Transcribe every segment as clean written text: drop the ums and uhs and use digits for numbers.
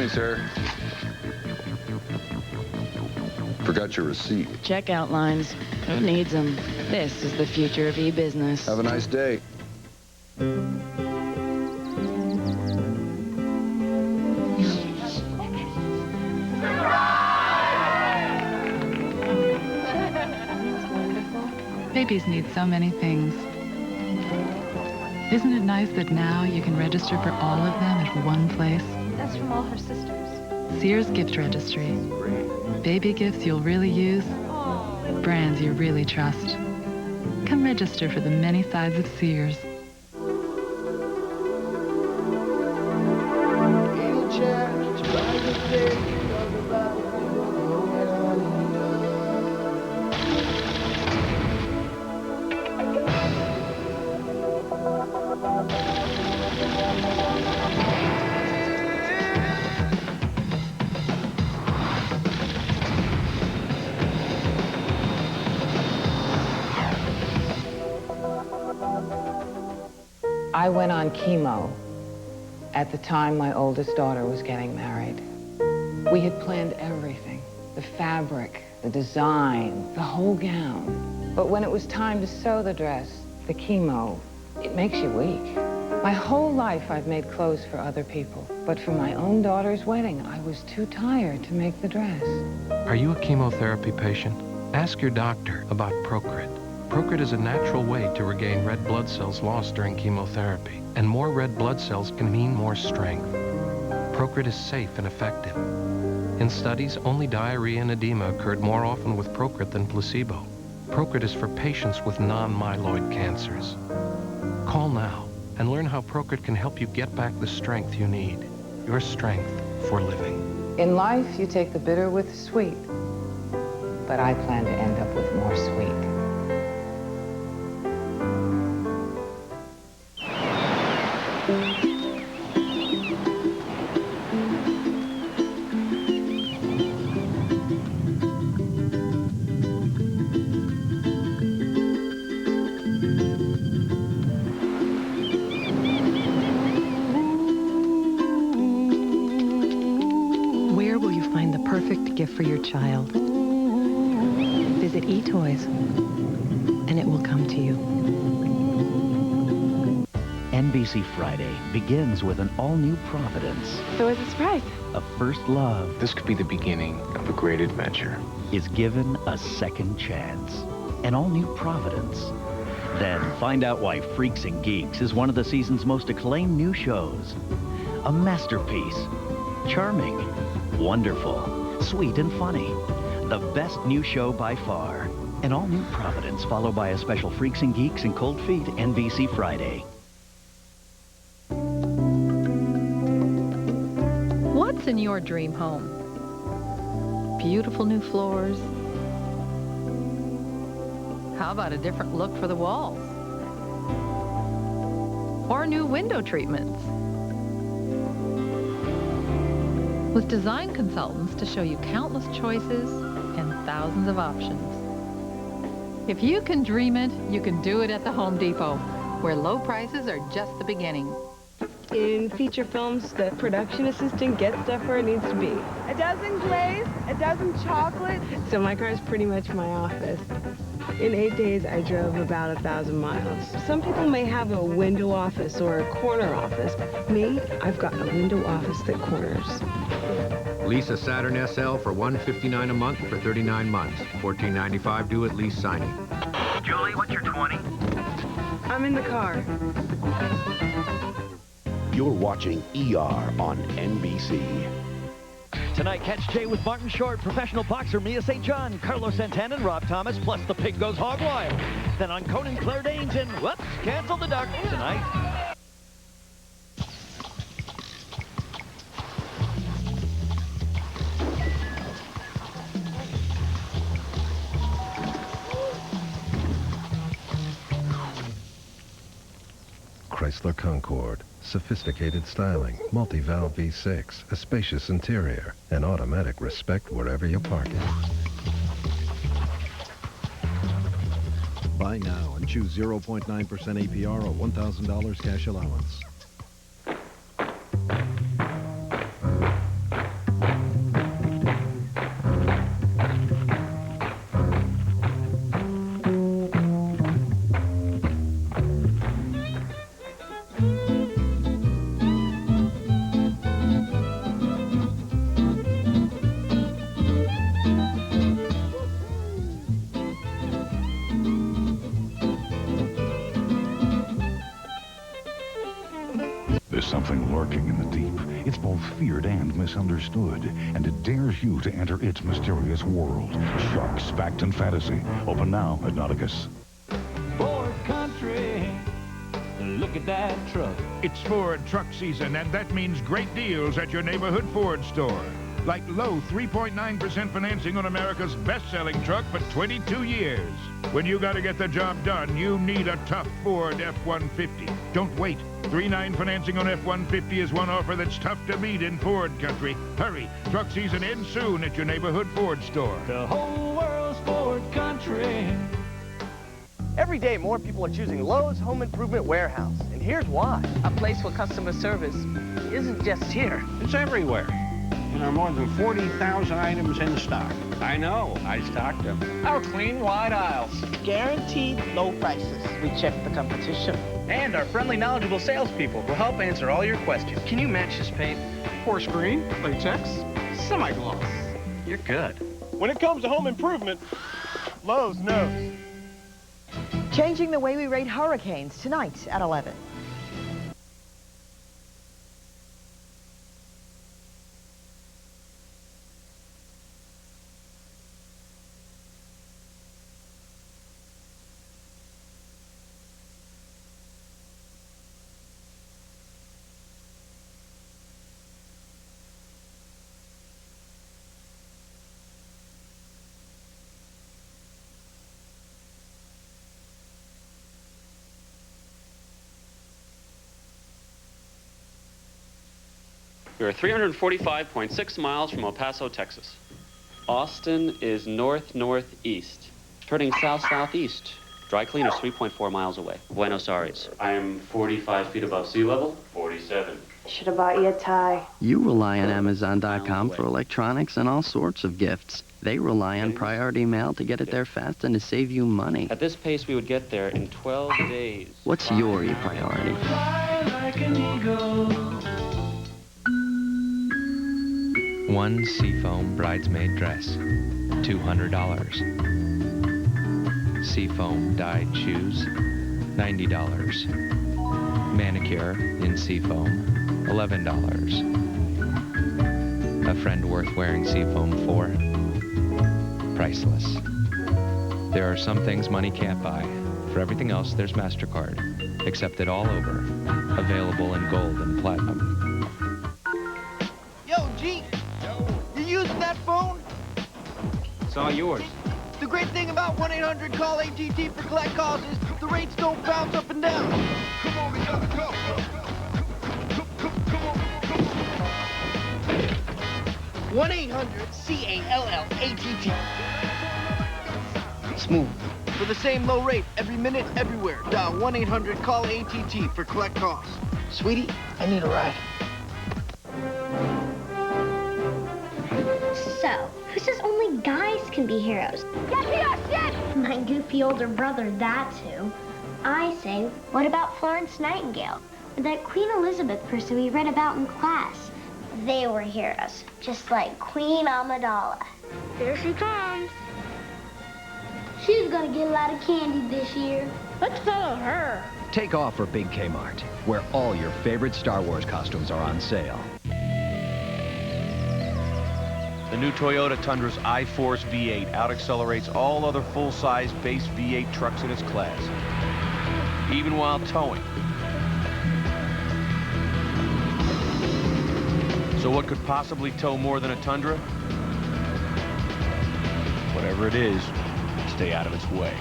morning, sir. Forgot your receipt. Checkout lines. Who needs them? This is the future of e-business. Have a nice day. Babies need so many things. Isn't it nice that now you can register for all of them at one place? That's from all her sisters. Sears Gift Registry. Baby gifts you'll really use, brands you really trust. Come register for the many sides of Sears. I went on chemo at the time my oldest daughter was getting married. We had planned everything, the fabric, the design, the whole gown. But when it was time to sew the dress, the chemo, it makes you weak. My whole life I've made clothes for other people, but for my own daughter's wedding, I was too tired to make the dress. Are you a chemotherapy patient? Ask your doctor about Procrit. Procrit is a natural way to regain red blood cells lost during chemotherapy, and more red blood cells can mean more strength. Procrit is safe and effective. In studies, only diarrhea and edema occurred more often with Procrit than placebo. Procrit is for patients with non-myeloid cancers. Call now and learn how Procrit can help you get back the strength you need. Your strength for living. In life, you take the bitter with the sweet, but I plan to end up with more sweet. Where will you find the perfect gift for your child? Visit eToys, and it will come to you. NBC Friday begins with an all-new Providence. So it's a surprise. A first love This could be the beginning of a great adventure. is given a second chance. An all-new Providence. Then find out why Freaks and Geeks is one of the season's most acclaimed new shows. A masterpiece. Charming. Wonderful. Sweet and funny. The best new show by far. An all-new Providence, followed by a special Freaks and Geeks and Cold Feet NBC Friday. What's in your dream home? Beautiful new floors? How about a different look for the walls? Or new window treatments? With design consultants to show you countless choices and thousands of options. If you can dream it, you can do it at the Home Depot, where low prices are just the beginning. In feature films, the production assistant gets stuff where it needs to be. A dozen glaze, a dozen chocolate. So my car is pretty much my office. In 8 days, I drove about 1,000 miles. Some people may have a window office or a corner office. Me, I've got a window office that corners. Lease a Saturn SL for $159 a month for 39 months. $14.95 due at lease signing. Julie, what's your 20? I'm in the car. You're watching ER on NBC. Tonight, catch Jay with Martin Short, professional boxer Mia St. John, Carlos Santana, and Rob Thomas, plus the pig goes hog wild. Then on Conan, Claire Danes, and whoops, cancel the duck tonight. Chrysler Concorde. Sophisticated styling, multi-valve V6, a spacious interior, and automatic respect wherever you park it. Buy now and choose 0.9% APR or $1,000 cash allowance. There's something lurking in the deep. It's both feared and misunderstood, and it dares you to enter its mysterious world. Sharks, Fact, and Fantasy. Open now at Nauticus. Ford Country. Look at that truck. It's Ford truck season, and that means great deals at your neighborhood Ford store. Like Lowe 3.9% financing on America's best-selling truck for 22 years. When you gotta get the job done, you need a tough Ford F-150. Don't wait. 3.9 financing on F-150 is one offer that's tough to beat in Ford country. Hurry, truck season ends soon at your neighborhood Ford store. The whole world's Ford Country. Every day, more people are choosing Lowe's Home Improvement Warehouse, and here's why. A place where customer service isn't just here. It's everywhere. And there are more than 40,000 items in stock. I know, I stocked them. Our clean, wide aisles. Guaranteed low prices. We check the competition. And our friendly, knowledgeable salespeople will help answer all your questions. Can you match this paint? Forest green, latex, Semi-gloss. you're good. When it comes to home improvement, Lowe's knows. Changing the way we rate hurricanes tonight at 11. We are 345.6 miles from El Paso, Texas. Austin is north-northeast, turning south-southeast. Dry cleaner is 3.4 miles away. Buenos Aires. I am 45 feet above sea level, 47. Should have bought you a tie. You rely on Amazon.com for electronics and all sorts of gifts. They rely on priority mail to get it there fast and to save you money. At this pace, we would get there in 12 days. What's your priority? Fly like an eagle. One Seafoam bridesmaid dress, $200. Seafoam dyed shoes, $90. Manicure in Seafoam, $11. A friend worth wearing Seafoam for, priceless. There are some things money can't buy. For everything else, there's MasterCard. Accepted all over. Available in gold and platinum. Yo, G, you using that phone? It's all yours. The great thing about 1-800-CALL-ATT for collect calls is the rates don't bounce up and down. Come on, we gotta go. 1-800-CALL-ATT. Smooth. For the same low rate, every minute, everywhere, dial 1-800-CALL-ATT for collect calls. Sweetie, I need a ride. So, who says only guys can be heroes? Yes! My goofy older brother, that's who. I say, what about Florence Nightingale? Or that Queen Elizabeth person we read about in class? They were heroes, just like Queen Amidala. Here she comes. She's gonna get a lot of candy this year. Let's follow her. Take off for Big Kmart, where all your favorite Star Wars costumes are on sale. The new Toyota Tundra's I-Force V8 out-accelerates all other full-size base V8 trucks in its class, even while towing. So what could possibly tow more than a Tundra? Whatever it is, stay out of its way.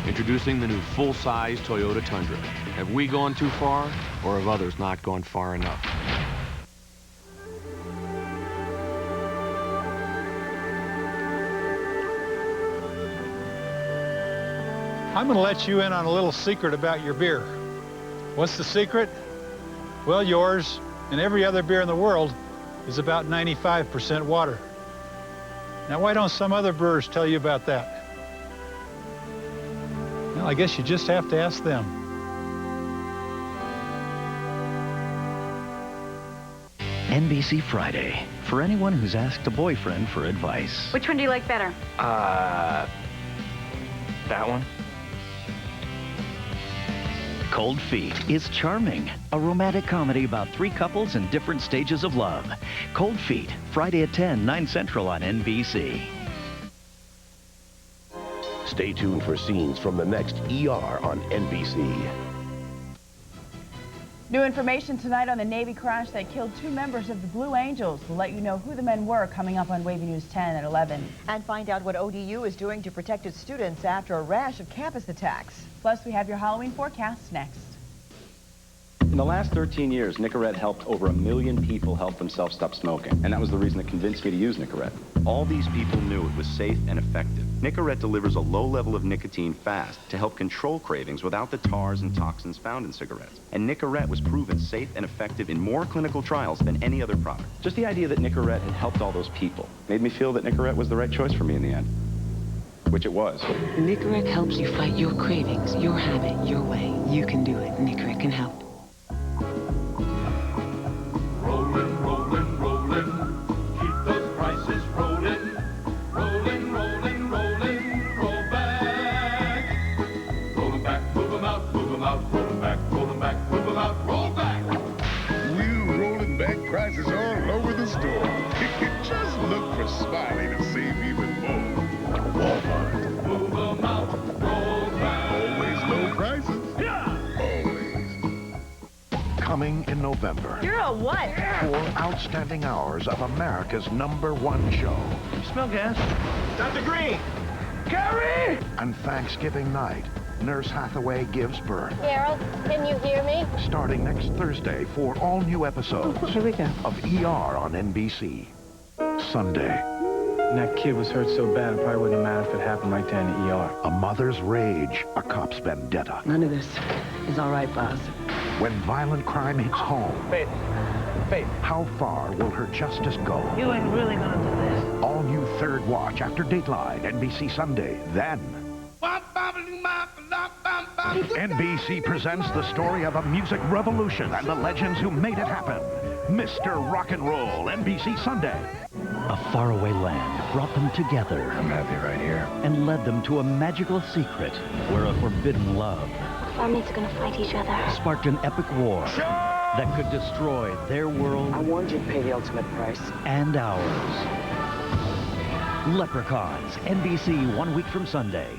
Introducing the new full-size Toyota Tundra. Have we gone too far, or have others not gone far enough? I'm going to let you in on a little secret about your beer. What's the secret? Well, yours and every other beer in the world is about 95% water. Now, why don't some other brewers tell you about that? Well, I guess you just have to ask them. NBC Friday, for anyone who's asked a boyfriend for advice. Which one do you like better? That one? Cold Feet is charming. A romantic comedy about 3 couples in different stages of love. Cold Feet, Friday at 10, 9 Central on NBC. Stay tuned for scenes from the next ER on NBC. New information tonight on the Navy crash that killed 2 members of the Blue Angels. We'll let you know who the men were coming up on WAVY News 10 at 11. And find out what ODU is doing to protect its students after a rash of campus attacks. Plus, we have your Halloween forecast next. In the last 13 years, Nicorette helped over 1 million people help themselves stop smoking. And that was the reason that convinced me to use Nicorette. All these people knew it was safe and effective. Nicorette delivers a low level of nicotine fast to help control cravings without the tars and toxins found in cigarettes. And Nicorette was proven safe and effective in more clinical trials than any other product. Just the idea that Nicorette had helped all those people made me feel that Nicorette was the right choice for me in the end. Which it was. Nicorette helps you fight your cravings, your habit, your way. You can do it. Nicorette can help. Rollin', rollin', rollin', keep those prices rollin'. Rollin', rollin', rollin', roll back. Rollin' back, move 'em out, move 'em out. Rollin' back, move 'em out, roll back. We're rolling back prices all over the store. Just look for Smiley to save even more. Walmart. Move 'em out, roll back. Always low prices. Yeah. Coming in November. You're a what? 4 outstanding hours of America's #1 show. You smell gas? Dr. Green! Carrie! And Thanksgiving night, Nurse Hathaway gives birth. Gerald, can you hear me? Starting next Thursday 4 all-new episodes Here we go. of ER on NBC. Sunday. That kid was hurt so bad, it probably wouldn't matter if it happened right there in the ER. A mother's rage, a cop's vendetta. None of this is all right, boss. When violent crime hits home, Faith. how far will her justice go? You ain't really gonna do this. All new Third Watch after Dateline, NBC Sunday. Then, NBC presents the story of a music revolution and the legends who made it happen. Mr. Rock and Roll, NBC Sunday. A faraway land brought them together. I'm happy right here. And led them to a magical secret where a forbidden love Armies are gonna fight each other. sparked an epic war that could destroy their world. I warned you to pay the ultimate price. And ours. Leprechauns, NBC 1 week from Sunday.